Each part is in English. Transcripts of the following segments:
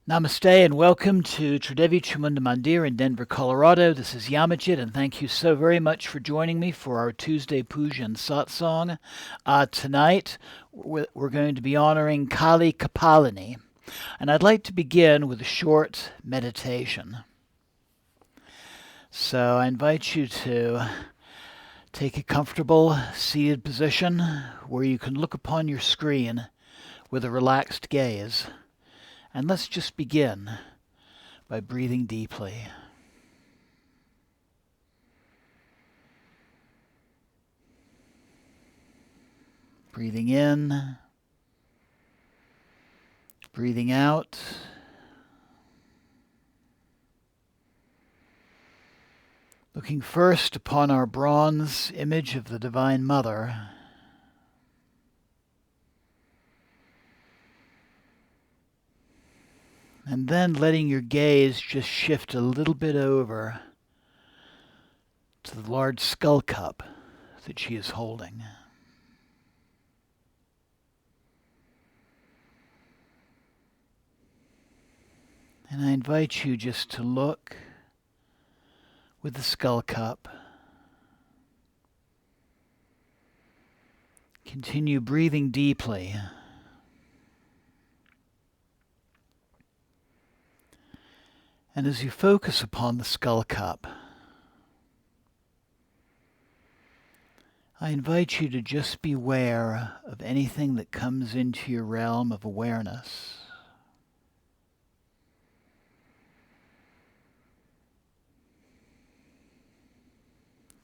Namaste and welcome to Tridevi Chamunda Mandir in Denver, Colorado. This is Yamajit, and thank you so very much for joining me for our Tuesday Puja and Satsang. Tonight, we're going to be honoring Kali Kapalini, and I'd like to begin with a short meditation. So I invite you to take a comfortable seated position where you can look upon your screen with a relaxed gaze. And let's just begin by breathing deeply. Breathing in, breathing out. Looking first upon our bronze image of the Divine Mother. And then letting your gaze just shift a little bit over to the large skull cup that she is holding. And I invite you just to look with the skull cup. Continue breathing deeply. And as you focus upon the skull cup, I invite you to just be aware of anything that comes into your realm of awareness.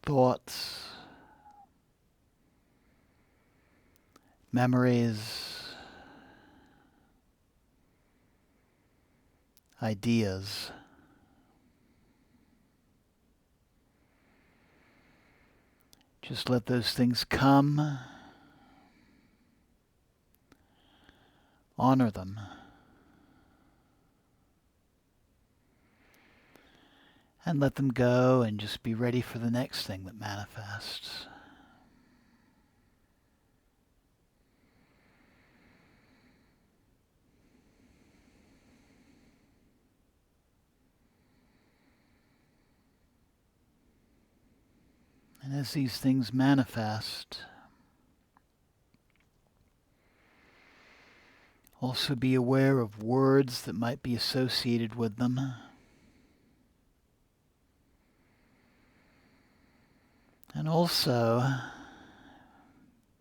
Thoughts, memories, ideas. Just let those things come. Honor them. And let them go and just be ready for the next thing that manifests. And as these things manifest, also be aware of words that might be associated with them. And also,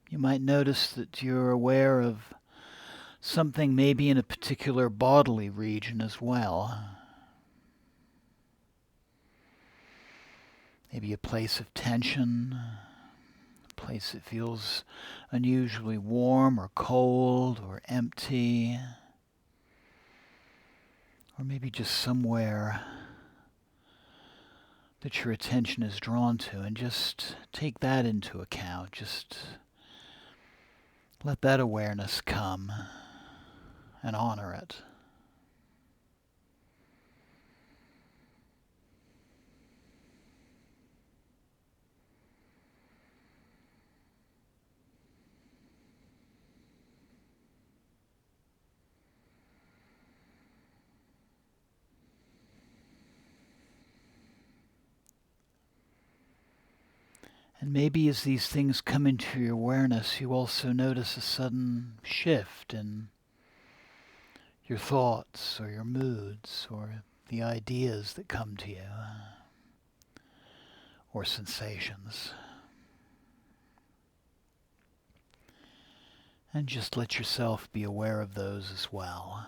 you might notice that you're aware of something maybe in a particular bodily region as well. Maybe a place of tension, a place that feels unusually warm or cold or empty, or maybe just somewhere that your attention is drawn to, and just take that into account. Just let that awareness come and honor it. And maybe as these things come into your awareness, you also notice a sudden shift in your thoughts or your moods or the ideas that come to you or sensations. And just let yourself be aware of those as well.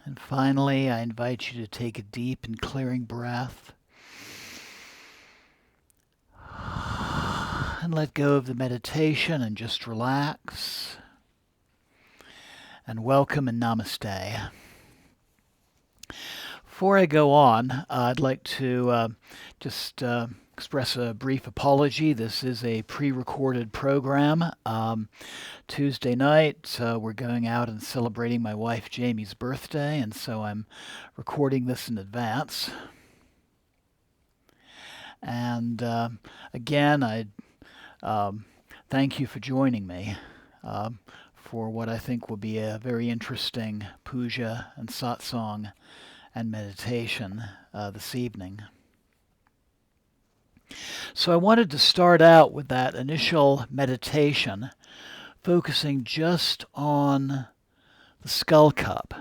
And finally, I invite you to take a deep and clearing breath and let go of the meditation and just relax. And welcome and namaste. Before I go on, I'd like to just express a brief apology. This is a pre-recorded program. Tuesday night, we're going out and celebrating my wife Jamie's birthday, and so I'm recording this in advance. And again, I thank you for joining me for what I think will be a very interesting puja and satsang and meditation this evening. So I wanted to start out with that initial meditation, focusing just on the skull cup,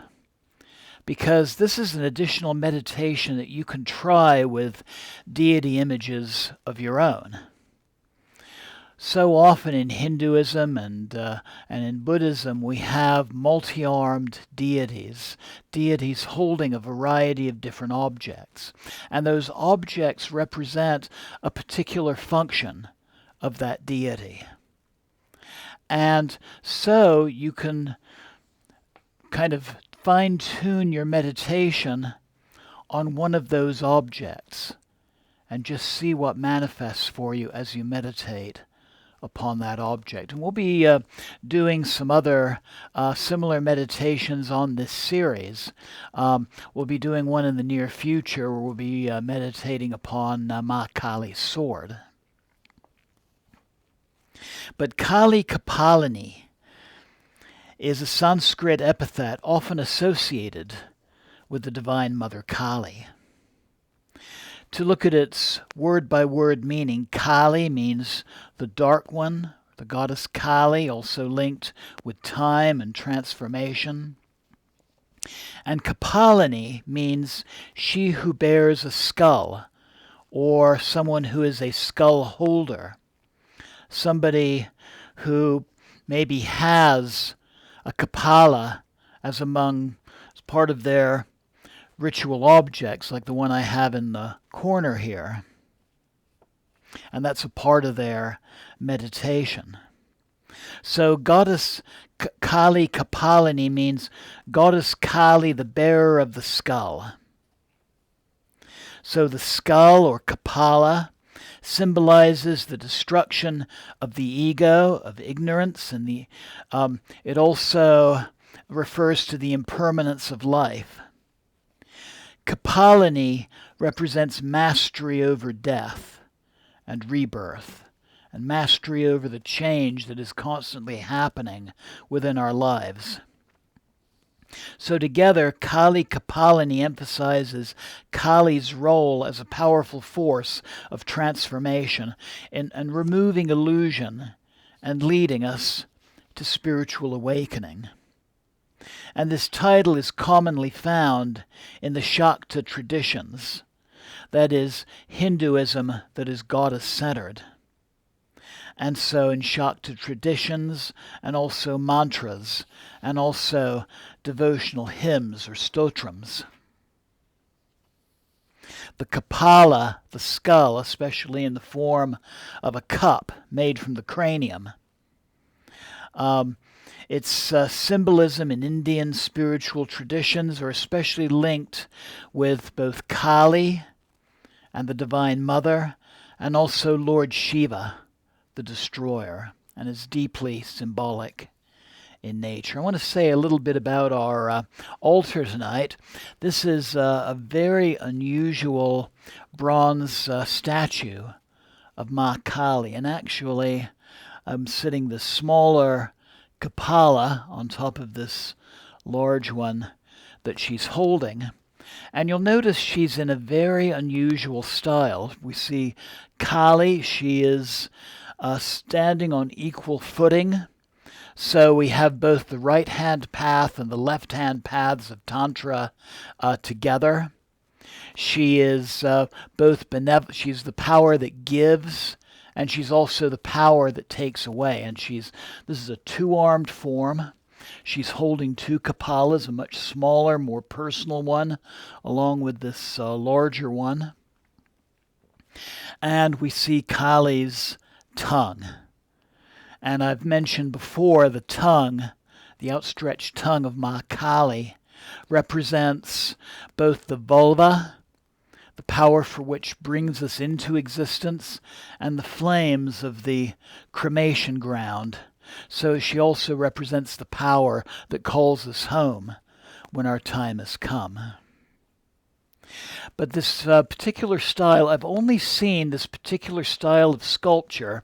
because this is an additional meditation that you can try with deity images of your own. So often in Hinduism and in Buddhism, we have multi-armed deities holding a variety of different objects. And those objects represent a particular function of that deity. And so you can kind of fine-tune your meditation on one of those objects and just see what manifests for you as you meditate upon that object. And we'll be doing some other similar meditations on this series. We'll be doing one in the near future where we'll be meditating upon Namaha Kali's sword. But Kali Kapalini is a Sanskrit epithet often associated with the Divine Mother Kali. To look at its word-by-word meaning, Kali means the dark one, the goddess Kali, also linked with time and transformation. And Kapalini means she who bears a skull, or someone who is a skull holder, somebody who maybe has a kapala as part of their ritual objects, like the one I have in the corner here. And that's a part of their meditation. So Goddess Kali Kapalini means Goddess Kali, the bearer of the skull. So the skull, or kapala, symbolizes the destruction of the ego, of ignorance, and it also refers to the impermanence of life. Kapalini represents mastery over death and rebirth, and mastery over the change that is constantly happening within our lives. So together, Kali Kapalini emphasizes Kali's role as a powerful force of transformation and removing illusion and leading us to spiritual awakening. And this title is commonly found in the Shakta traditions, that is, Hinduism that is goddess-centered. And so in Shakta traditions, and also mantras, and also devotional hymns or stotrams. The kapala, the skull, especially in the form of a cup made from the cranium, its symbolism in Indian spiritual traditions are especially linked with both Kali and the Divine Mother, and also Lord Shiva, the destroyer, and is deeply symbolic in nature. I want to say a little bit about our altar tonight. This is a very unusual bronze statue of Ma Kali, and actually I'm sitting the smaller kapala on top of this large one that she's holding. And you'll notice she's in a very unusual style. We see Kali, she is standing on equal footing. So we have both the right-hand path and the left-hand paths of Tantra together. She is both she's the power that gives, and she's also the power that takes away. And this is a two-armed form. She's holding two kapalas, a much smaller, more personal one, along with this larger one. And we see Kali's tongue. And I've mentioned before the tongue, the outstretched tongue of Ma Kali, represents both the vulva, the power for which brings us into existence, and the flames of the cremation ground. So she also represents the power that calls us home when our time has come. But this particular style, I've only seen this particular style of sculpture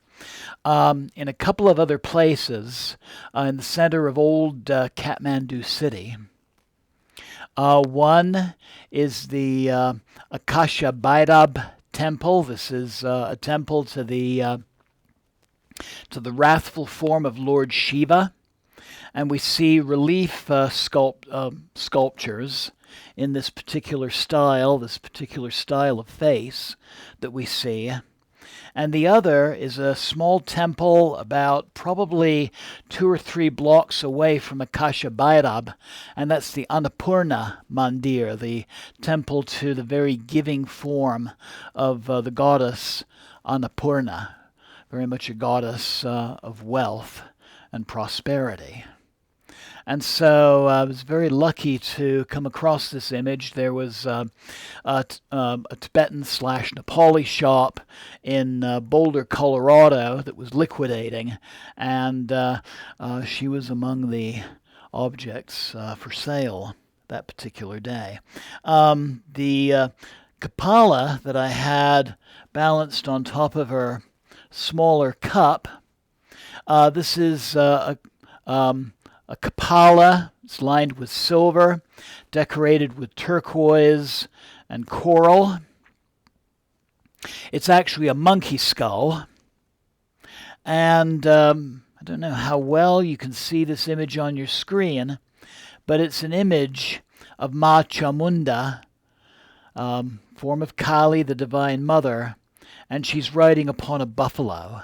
in a couple of other places in the center of old Kathmandu city. One is the Akasha Bhairab temple. This is a temple to the wrathful form of Lord Shiva, and we see relief sculptures in this particular style of face that we see. And the other is a small temple about probably 2 or 3 blocks away from Akasha Bhairab, and that's the Annapurna Mandir, the temple to the very giving form of the goddess Annapurna, very much a goddess of wealth and prosperity. And so I was very lucky to come across this image. There was a Tibetan/Nepali shop in Boulder, Colorado that was liquidating, and she was among the objects for sale that particular day. The Kapala that I had balanced on top of her smaller cup, this is a Kapala. It's lined with silver, decorated with turquoise and coral. It's actually a monkey skull. And I don't know how well you can see this image on your screen, but it's an image of Ma Chamunda, form of Kali, the Divine Mother, and she's riding upon a buffalo.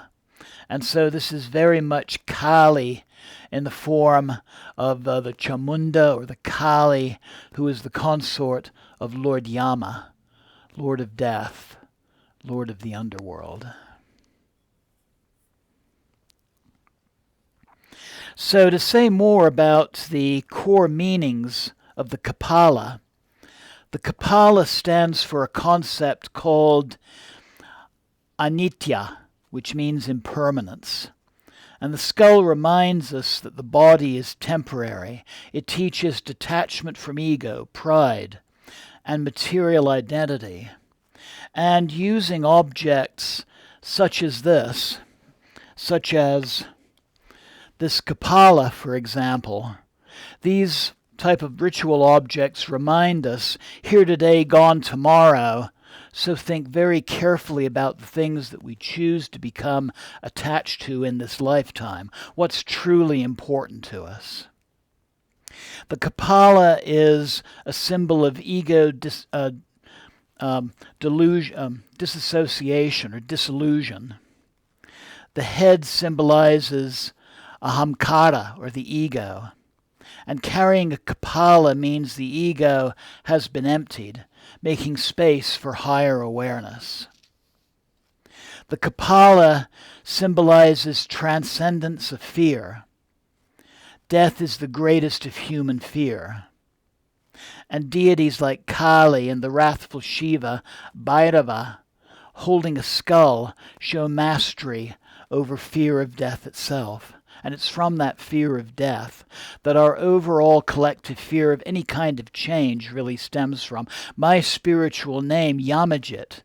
And so this is very much Kali in the form of the Chamunda, or the Kali, who is the consort of Lord Yama, Lord of Death, Lord of the Underworld. So to say more about the core meanings of the Kapala, the Kapala stands for a concept called anitya, which means impermanence. And the skull reminds us that the body is temporary. It teaches detachment from ego, pride, and material identity. And using objects such as this Kapala, for example, these type of ritual objects remind us, here today, gone tomorrow. So think very carefully about the things that we choose to become attached to in this lifetime. What's truly important to us? The Kapala is a symbol of ego disassociation or disillusion. The head symbolizes ahamkara, or the ego. And carrying a Kapala means the ego has been emptied, making space for higher awareness. The Kapala symbolizes transcendence of fear. Death is the greatest of human fear. And deities like Kali and the wrathful Shiva, Bhairava, holding a skull, show mastery over fear of death itself. And it's from that fear of death that our overall collective fear of any kind of change really stems from. My spiritual name, Yamajit,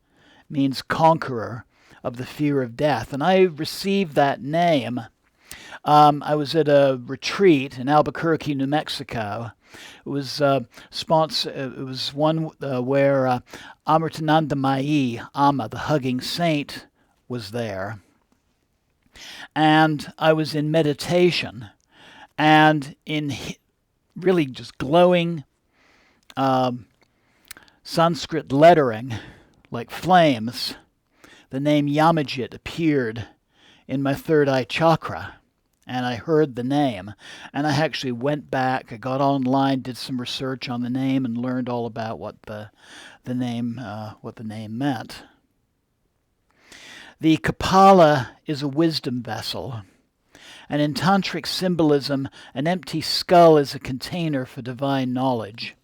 means conqueror of the fear of death. And I received that name. I was at a retreat in Albuquerque, New Mexico. It was it was one where Amritanandamayi, Amma, the hugging saint, was there. And I was in meditation, and in really just glowing Sanskrit lettering, like flames, the name Yamajit appeared in my third eye chakra. And I heard the name, and I actually went back, I got online, did some research on the name, and learned all about what the name meant. The Kapala is a wisdom vessel, and in tantric symbolism, an empty skull is a container for divine knowledge.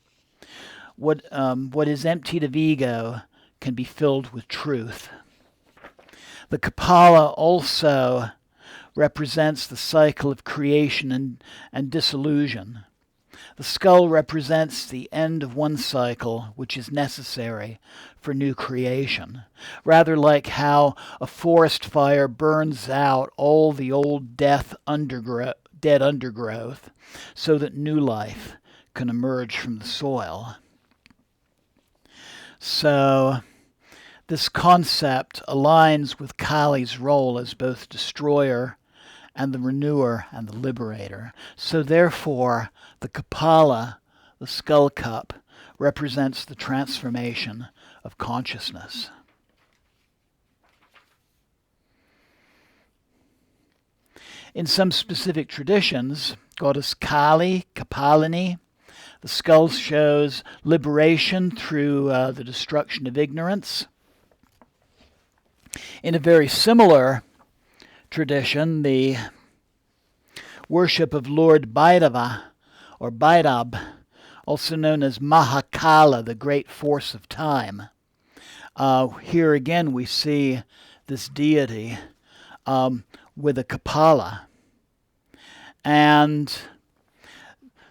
What is emptied of ego can be filled with truth. The Kapala also represents the cycle of creation and dissolution. The skull represents the end of one cycle, which is necessary for new creation, rather like how a forest fire burns out all the old dead undergrowth so that new life can emerge from the soil. So this concept aligns with Kali's role as both destroyer and the renewer and the liberator. So therefore, the Kapala, the skull cup, represents the transformation of consciousness. In some specific traditions, goddess Kali, Kapalini, the skull shows liberation through the destruction of ignorance. In a very similar tradition, the worship of Lord Bhairava, or Bhairab, also known as Mahakala, the great force of time. Here again we see this deity with a Kapala. And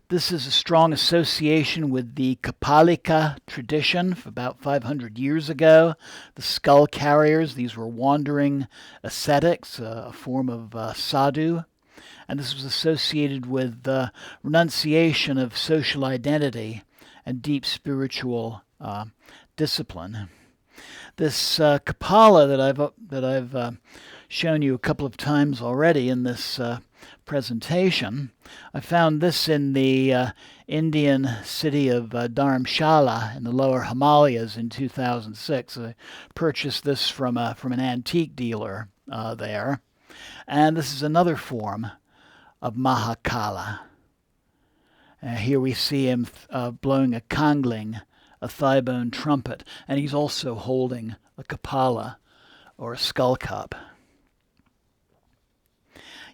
this is a strong association with the Kapalika tradition from about 500 years ago. The skull carriers, these were wandering ascetics, a form of sadhu. And this was associated with the renunciation of social identity and deep spiritual discipline. This Kapala that I've shown you a couple of times already in this presentation, I found this in the Indian city of Dharamshala in the lower Himalayas in 2006. I purchased this from an antique dealer there. And this is another form of Mahakala. Here we see him blowing a kangling, a thigh-bone trumpet, and he's also holding a Kapala, or a skull cup.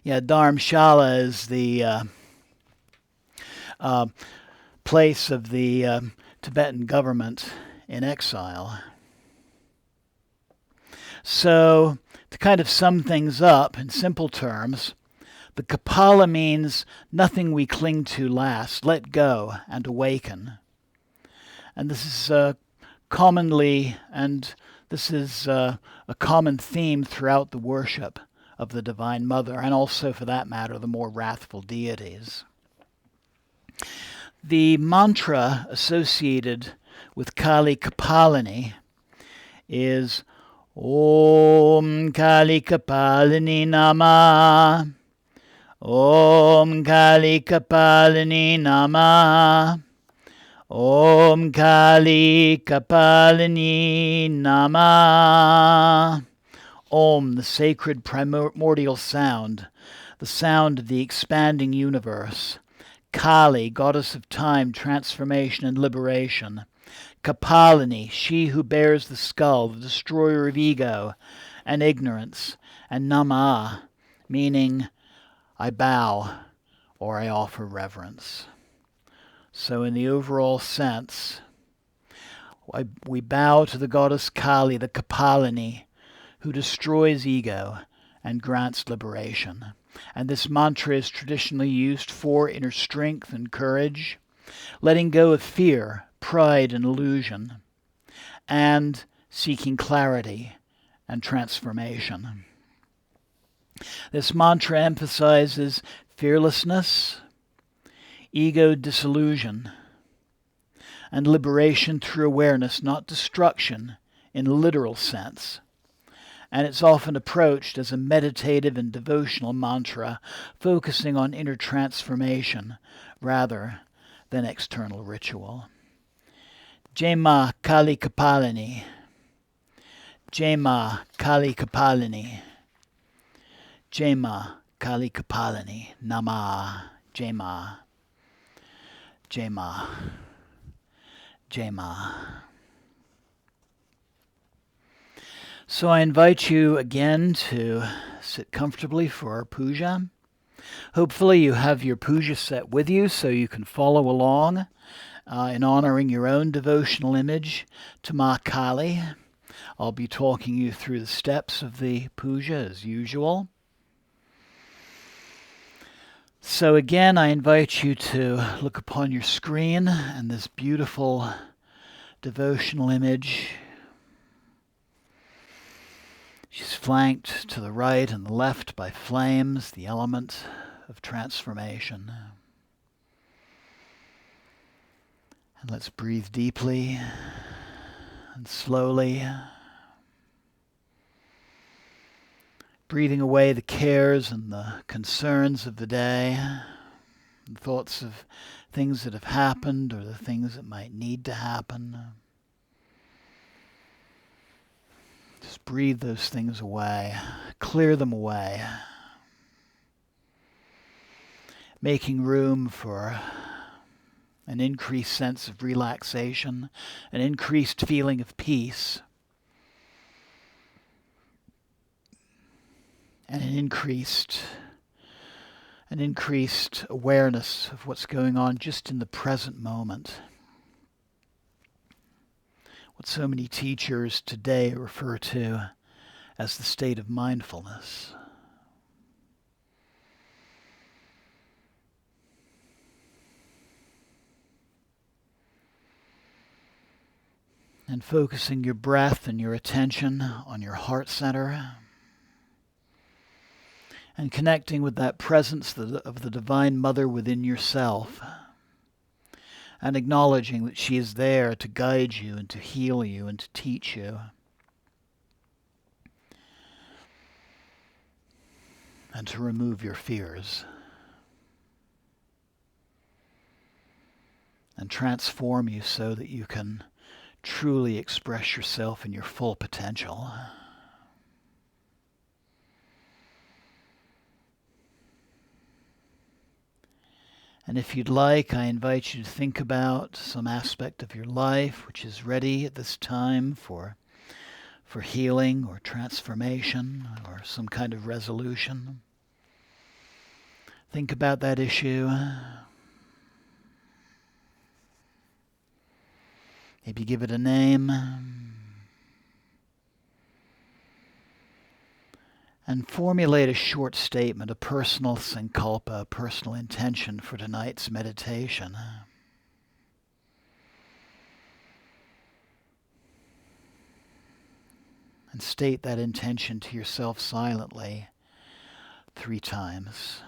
Yeah, Dharamshala is the place of the Tibetan government in exile. So, to kind of sum things up in simple terms, the Kapala means nothing we cling to lasts, let go and awaken. And this is commonly, and this is a common theme throughout the worship of the Divine Mother, and also, for that matter, the more wrathful deities. The mantra associated with Kali Kapalini is Om Kali Kapalini Namaha. Om Kali Kapalini Namaha. Om Kali Kapalini Namaha. Om, the sacred primordial sound, the sound of the expanding universe. Kali, goddess of time, transformation, and liberation. Kapalini, she who bears the skull, the destroyer of ego and ignorance. And Namaha, meaning I bow or I offer reverence. So in the overall sense, we bow to the goddess Kali, the Kapalini, who destroys ego and grants liberation. And this mantra is traditionally used for inner strength and courage, letting go of fear, pride, and illusion, and seeking clarity and transformation. This mantra emphasizes fearlessness, ego dissolution, and liberation through awareness, not destruction in a literal sense. And it's often approached as a meditative and devotional mantra, focusing on inner transformation rather than external ritual. Jai Ma Kali Kapalini. Jai Ma Kali Kapalini. Jai Ma Kali Kapalini. Namaha. Jai Ma. Jai Ma. Jai Ma. So I invite you again to sit comfortably for our puja. Hopefully you have your puja set with you so you can follow along in honoring your own devotional image to Ma Kali. I'll be talking you through the steps of the puja as usual. So again, I invite you to look upon your screen and this beautiful devotional image. She's flanked to the right and the left by flames, the element of transformation. And let's breathe deeply and slowly, breathing away the cares and the concerns of the day, and thoughts of things that have happened or the things that might need to happen. Just breathe those things away, clear them away, making room for an increased sense of relaxation, an increased feeling of peace, and an increased awareness of what's going on just in the present moment. What so many teachers today refer to as the state of mindfulness. And focusing your breath and your attention on your heart center, and connecting with that presence of the Divine Mother within yourself, and acknowledging that she is there to guide you and to heal you and to teach you. And to remove your fears. And transform you so that you can truly express yourself in your full potential. And if you'd like, I invite you to think about some aspect of your life which is ready at this time for healing or transformation or some kind of resolution. Think about that issue. Maybe give it a name. And formulate a short statement, a personal sankalpa, a personal intention for tonight's meditation. And state that intention to yourself silently 3 times.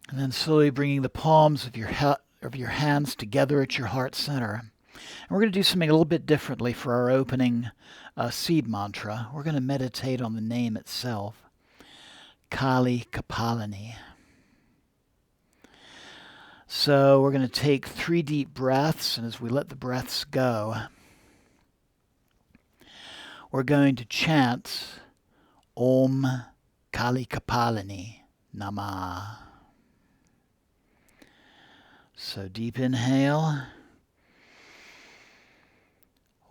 And then slowly bringing the palms of your hands together at your heart center. And we're going to do something a little bit differently for our opening seed mantra. We're going to meditate on the name itself, Kali Kapalini. So we're going to take 3 deep breaths, and as we let the breaths go, we're going to chant Om Kali Kapalini Namaha. So deep inhale.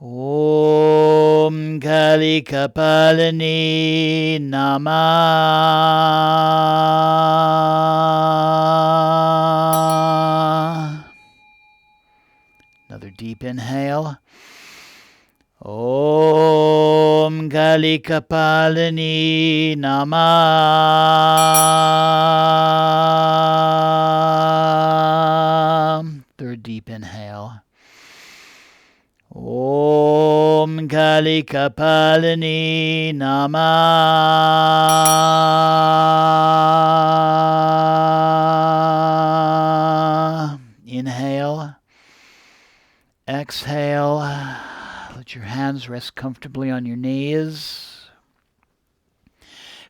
Om Kali Kapalini Namaha. Another deep inhale. Om Kali Kapalini Namaha. Third deep inhale. Om Kali Kapalini Namaha. Inhale. Exhale. Let your hands rest comfortably on your knees.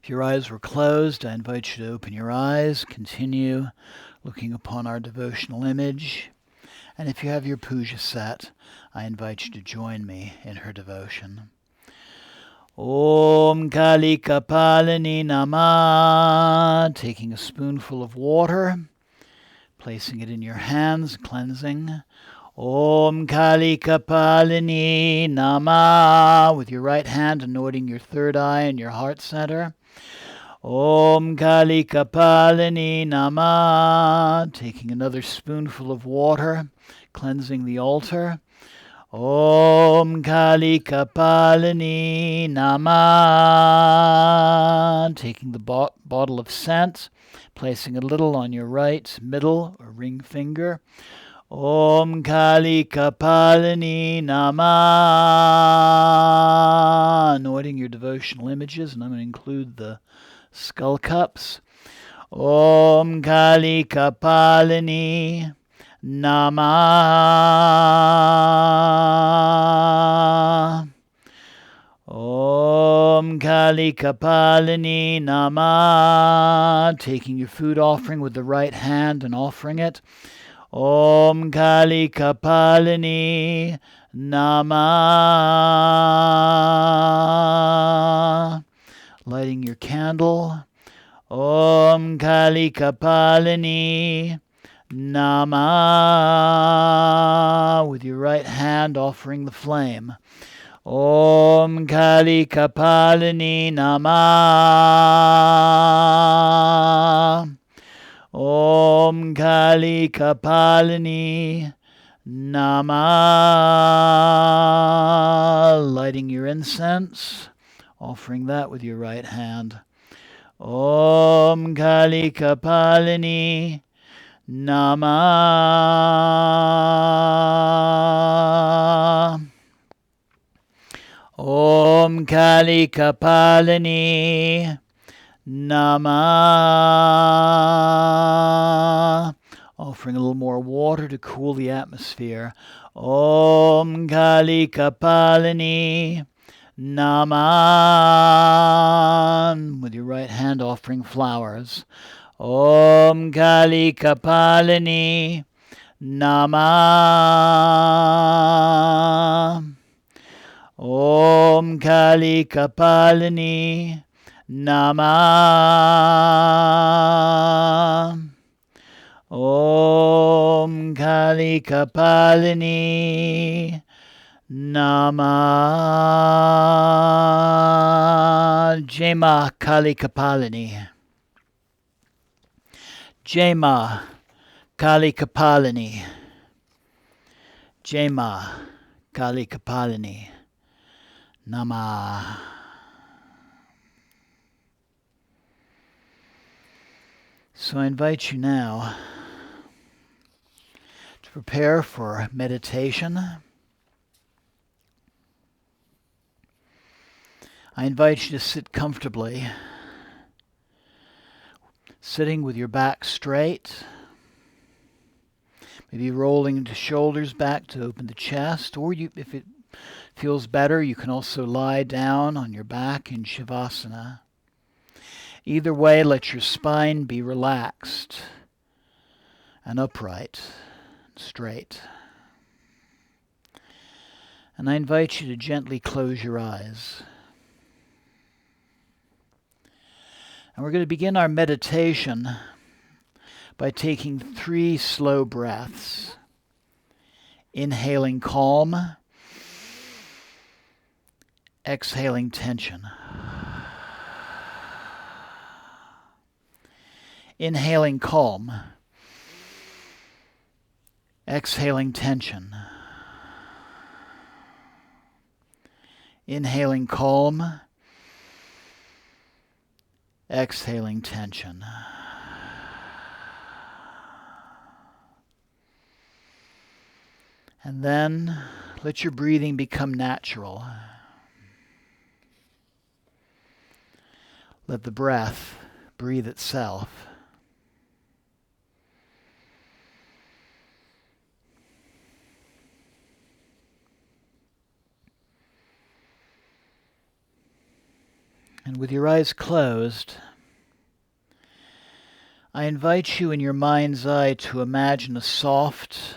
If your eyes were closed, I invite you to open your eyes. Continue looking upon our devotional image. And if you have your puja set, I invite you to join me in her devotion. Om Kali Kapalini Namaha. Taking a spoonful of water, placing it in your hands, cleansing. Om Kali Kapalini Namaha. With your right hand anointing your third eye and your heart center. Om Kali Kapalini Namaha. Taking another spoonful of water, cleansing the altar. Om Kali Kapalini Namaha. Taking the bottle of scent, placing a little on your right middle or ring finger. Om Kali Kapalini Namaha. Anointing your devotional images, and I'm going to include the skull cups. Om Kali Kapalini Namaha. Om Kali Kapalini Namaha. Taking your food offering with the right hand and offering it. Om Kali Kapalini Namaha. Lighting your candle. Om Kali Kapalini Namaha. With your right hand offering the flame. Om Kali Kapalini Namaha. Om Kali Kapalini Namaha. Lighting your incense, offering that with your right hand. Om Kali Kapalini Namaha. Om Kali Kapalini Namaha. Offering a little more water to cool the atmosphere. Om Kali Kapalini Namaha. With your right hand offering flowers. Om Kali Kapalini Namaha. Om Kali Kapalini Namaha. Om Kali Kapalini Namaha. Jema Kali Kapalini. Jema Kali Kapalini. Jema Kali Kapalini Namaha. So I invite you now to prepare for meditation. I invite you to sit comfortably, sitting with your back straight, maybe rolling the shoulders back to open the chest, or if it feels better, you can also lie down on your back in Shavasana. Either way, let your spine be relaxed and upright, straight. And I invite you to gently close your eyes. And we're going to begin our meditation by taking 3 slow breaths. Inhaling calm, exhaling tension. Inhaling calm, exhaling tension. Inhaling calm, exhaling tension. And then let your breathing become natural. Let the breath breathe itself. And with your eyes closed, I invite you in your mind's eye to imagine a soft,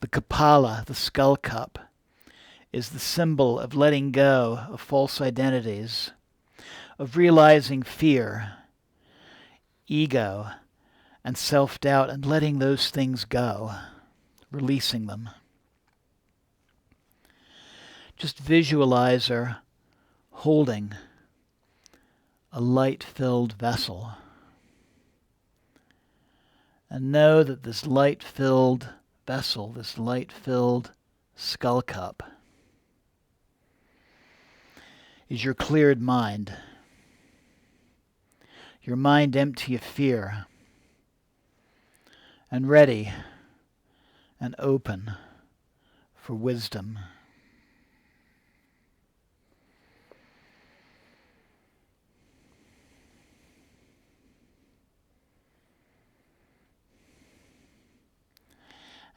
The Kapala, the skull cup, is the symbol of letting go of false identities, of realizing fear, ego, and self-doubt, and letting those things go, releasing them. Just visualize her holding a light-filled vessel. And know that this light-filled vessel, this light-filled skull cup, is your cleared mind. Your mind empty of fear and ready and open for wisdom.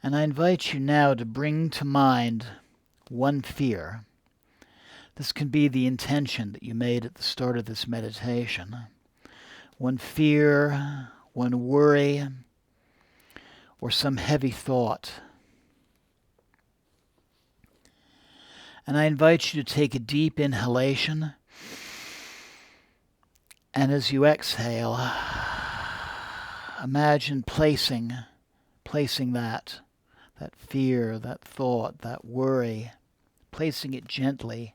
And I invite you now to bring to mind one fear. This can be the intention that you made at the start of this meditation. One fear, one worry, or some heavy thought. And I invite you to take a deep inhalation. And as you exhale, imagine placing that fear, that thought, that worry, placing it gently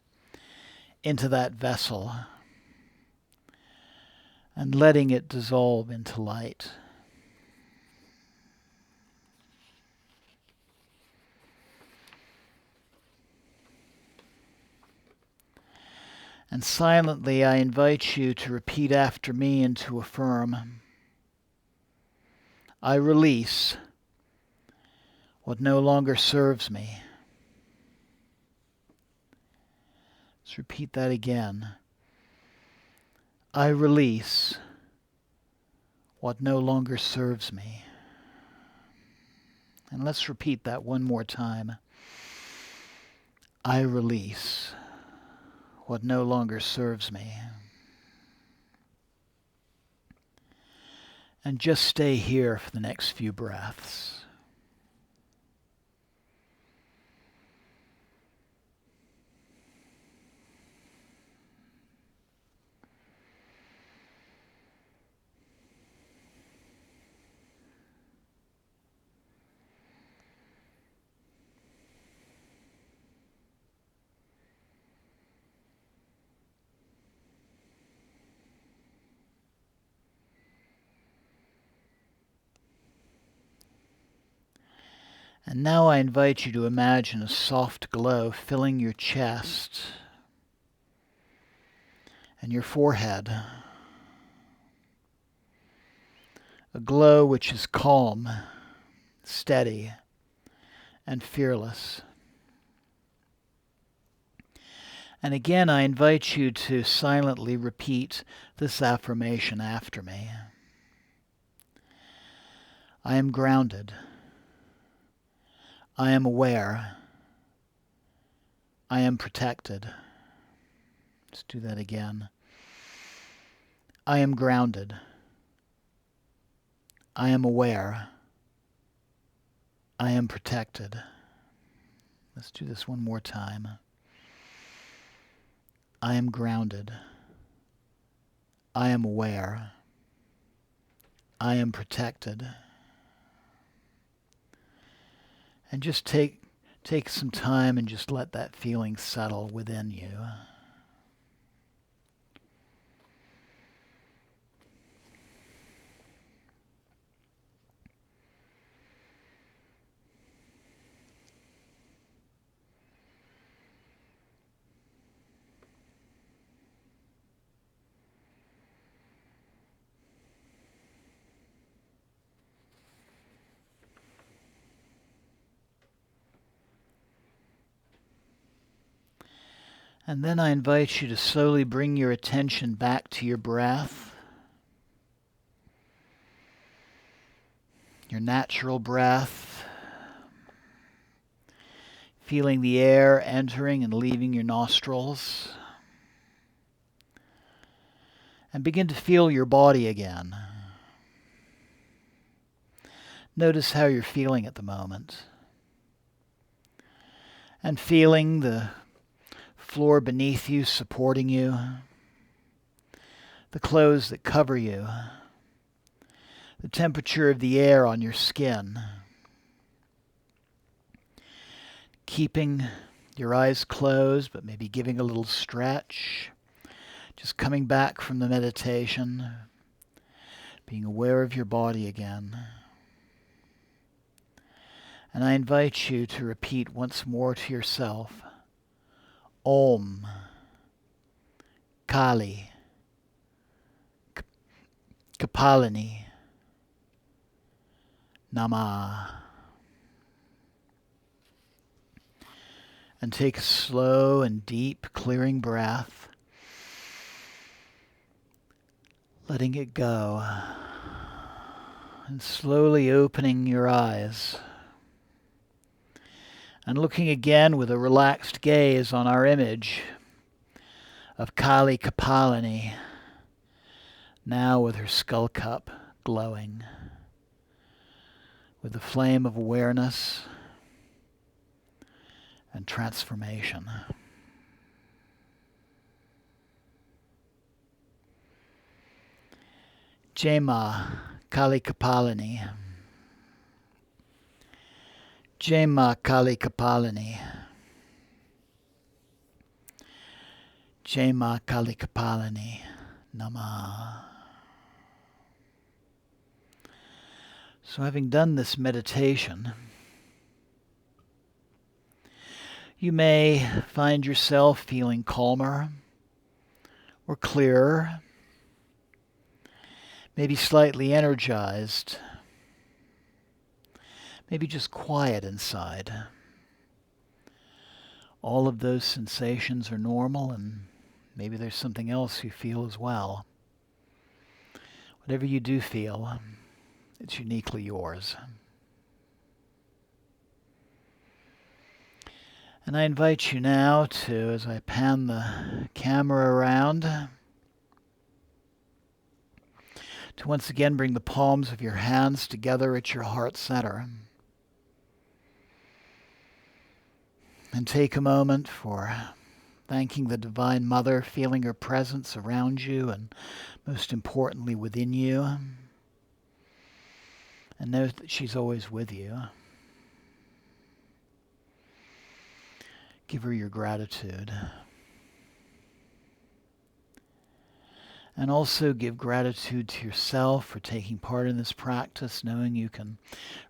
into that vessel and letting it dissolve into light. And silently, I invite you to repeat after me and to affirm, I release what no longer serves me. Let's repeat that again. I release what no longer serves me. And let's repeat that one more time. I release what no longer serves me. And just stay here for the next few breaths. And now I invite you to imagine a soft glow filling your chest and your forehead. A glow which is calm, steady, and fearless. And again, I invite you to silently repeat this affirmation after me. I am grounded. I am aware. I am protected. Let's do that again. I am grounded. I am aware. I am protected. Let's do this one more time. I am grounded. I am aware. I am protected. And just take some time and just let that feeling settle within you. And then I invite you to slowly bring your attention back to your breath, your natural breath, feeling the air entering and leaving your nostrils. And begin to feel your body again. Notice how you're feeling at the moment. and feeling the floor beneath you supporting you, the clothes that cover you, the temperature of the air on your skin. Keeping your eyes closed, but maybe giving a little stretch. Just coming back from the meditation, being aware of your body again. And I invite you to repeat once more to yourself, Om Kali Kapalini Namaha. And take a slow and deep clearing breath, letting it go, and slowly opening your eyes, and looking again with a relaxed gaze on our image of Kali Kapalini, now with her skull cup glowing with the flame of awareness and transformation. Jema Kali Kapalini. Jema Kali Kapalini. Jema Kali Kapalini. Namaha. So having done this meditation, you may find yourself feeling calmer or clearer, maybe slightly energized, maybe just quiet inside. All of those sensations are normal, and maybe there's something else you feel as well. Whatever you do feel, it's uniquely yours. And I invite you now to, as I pan the camera around, to once again bring the palms of your hands together at your heart center. And take a moment for thanking the Divine Mother, feeling her presence around you and most importantly within you. And know that she's always with you. Give her your gratitude. And also give gratitude to yourself for taking part in this practice, knowing you can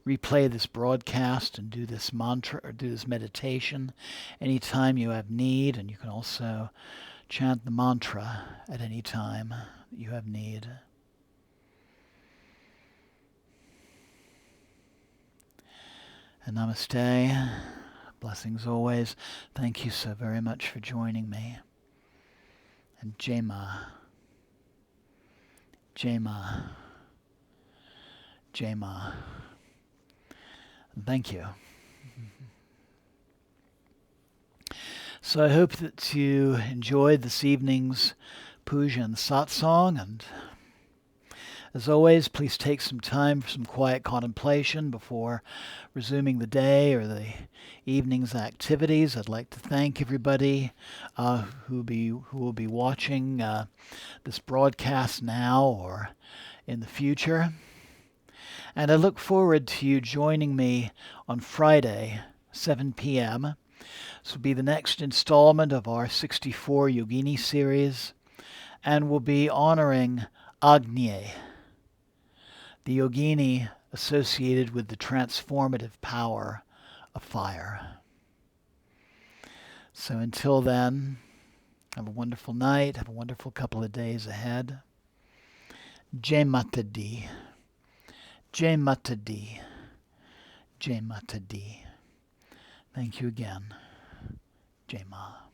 replay this broadcast and do this mantra or do this meditation anytime you have need. And you can also chant the mantra at any time that you have need. And namaste. Blessings always. Thank you so very much for joining me. And Jema. Jema. Jema. Thank you. So I hope that you enjoyed this evening's Puja and Satsang, and as always, please take some time for some quiet contemplation before resuming the day or the evening's activities. I'd like to thank everybody who will be watching this broadcast now or in the future. And I look forward to you joining me on Friday, 7 p.m. This will be the next installment of our 64 Yogini series, and we'll be honoring Agni, the yogini associated with the transformative power of fire. So until then, have a wonderful night, have a wonderful couple of days ahead. Jai Mata Di. Jai Mata Di. Jai Mata Di. Thank you again. Jai Ma.